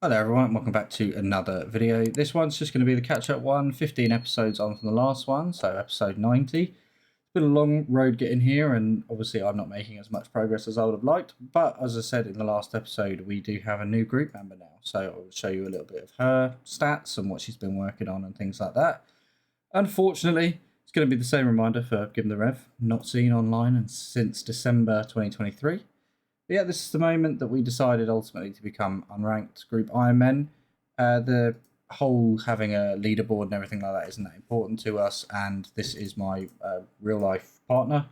Hi there everyone, welcome back to another video. This one's just going to be the catch-up one, 15 episodes on from the last one, so episode 90. It's been a long road getting here, and obviously I'm not making as much progress as I would have liked, but as I said in the last episode, we do have a new group member now, so I'll show you a little bit of her stats and what she's been working on and things like that. Unfortunately, it's going to be the same reminder for GIM the Rev, not seen online and since December 2023. But yeah, this is the moment that we decided ultimately to become unranked group Ironmen. The whole having a leaderboard and everything like that isn't that important to us, and this is my real life partner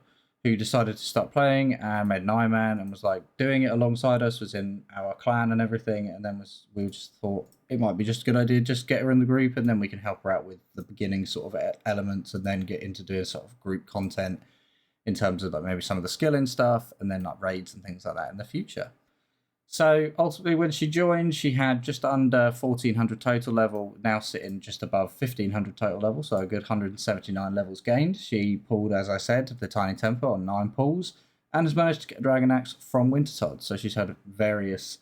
who decided to start playing and made an Ironman and was like doing it alongside us, was in our clan and everything, and then we just thought it might be just a good idea just get her in the group and then we can help her out with the beginning sort of elements and then get into doing sort of group content in terms of like maybe some of the skilling stuff and then like raids and things like that in the future. So ultimately when she joined, she had just under 1400 total level, now sitting just above 1500 total level, so a good 179 levels gained. She pulled, as I said, the Tiny Temper on 9 pulls and has managed to get a Dragon Axe from Wintertodd. So she's had various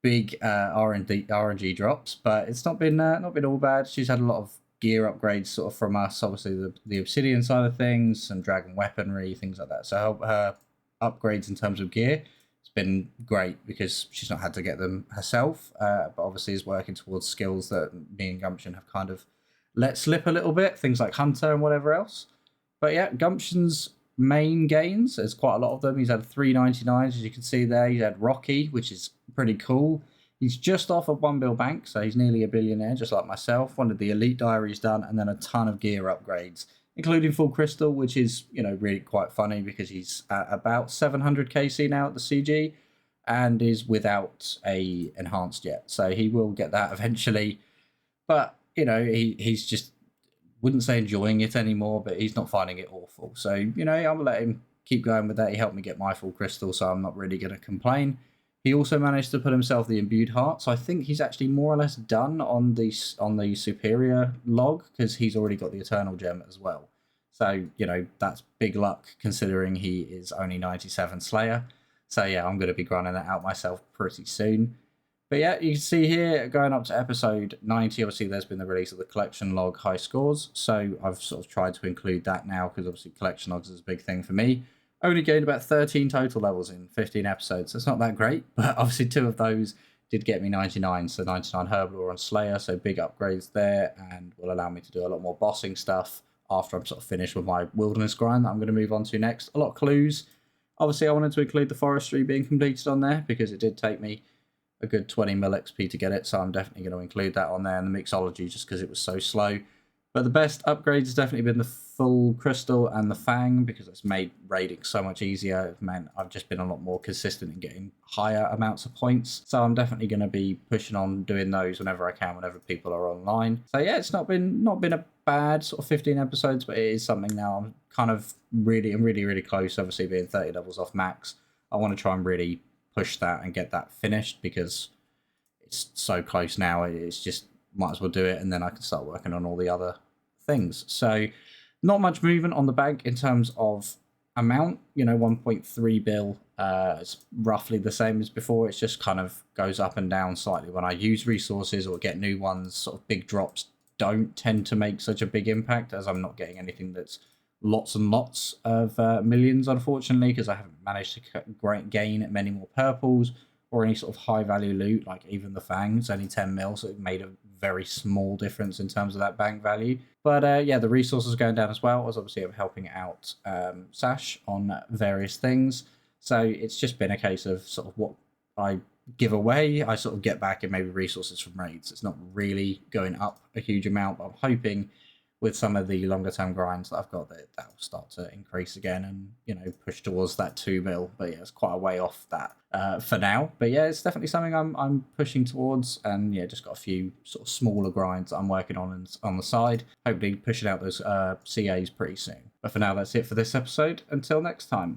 big RNG drops, but it's not been all bad. She's had a lot of gear upgrades sort of from us, obviously the obsidian side of things, some dragon weaponry, things like that. So her upgrades in terms of gear, it's been great because she's not had to get them herself, but obviously is working towards skills that me and Gumption have kind of let slip a little bit, things like Hunter and whatever else. But yeah, Gumption's main gains, there's quite a lot of them. He's had 399s, as you can see there. He's had Rocky, which is pretty cool. He's just off of 1 bill bank, so he's nearly a billionaire, just like myself. One of the elite diaries done, and then a ton of gear upgrades, including full crystal, which is, you know, really quite funny because he's at about 700 KC now at the CG and is without a enhanced yet. So he will get that eventually. But, you know, he's just, wouldn't say enjoying it anymore, but he's not finding it awful. So, you know, I'm going to let him keep going with that. He helped me get my full crystal, so I'm not really going to complain. He also managed to put himself the imbued heart, so I think he's actually more or less done on the superior log because he's already got the eternal gem as well. So, you know, that's big luck considering he is only 97 Slayer. So yeah, I'm going to be grinding that out myself pretty soon. But yeah, you can see here going up to episode 90, obviously there's been the release of the collection log high scores. So I've sort of tried to include that now because obviously collection logs is a big thing for me. Only gained about 13 total levels in 15 episodes. So it's not that great, but obviously 2 of those did get me 99. So 99 Herblore on Slayer, so big upgrades there and will allow me to do a lot more bossing stuff after I'm sort of finished with my wilderness grind that I'm going to move on to next. A lot of clues. Obviously I wanted to include the forestry being completed on there because it did take me a good 20 mil XP to get it, so I'm definitely going to include that on there, and the mixology just because it was so slow. But the best upgrades has definitely been the full crystal and the fang because it's made raiding so much easier. It meant I've just been a lot more consistent in getting higher amounts of points. So I'm definitely going to be pushing on doing those whenever I can, whenever people are online. So yeah, it's not been a bad sort of 15 episodes, but it is something now I'm kind of really close. Obviously being 30 levels off max, I want to try and really push that and get that finished because it's so close now. It's just might as well do it and then I can start working on all the other things. So not much movement on the bank in terms of amount, you know, 1.3 bill. It's roughly the same as before. It just kind of goes up and down slightly when I use resources or get new ones. Sort of big drops don't tend to make such a big impact as I'm not getting anything that's lots and lots of millions, unfortunately, because I haven't managed to gain many more purples or any sort of high value loot, like even the fangs, only 10 mil, so it made a very small difference in terms of that bank value. But yeah, the resources going down as well. I was obviously helping out Sash on various things. So it's just been a case of sort of what I give away, I sort of get back in maybe resources from raids. It's not really going up a huge amount, but I'm hoping with some of the longer term grinds that I've got that will start to increase again and, you know, push towards that 2 mil. But yeah, it's quite a way off that for now. But yeah, it's definitely something I'm pushing towards, and yeah, just got a few sort of smaller grinds I'm working on the side. Hopefully pushing out those CAs pretty soon. But for now, that's it for this episode. Until next time.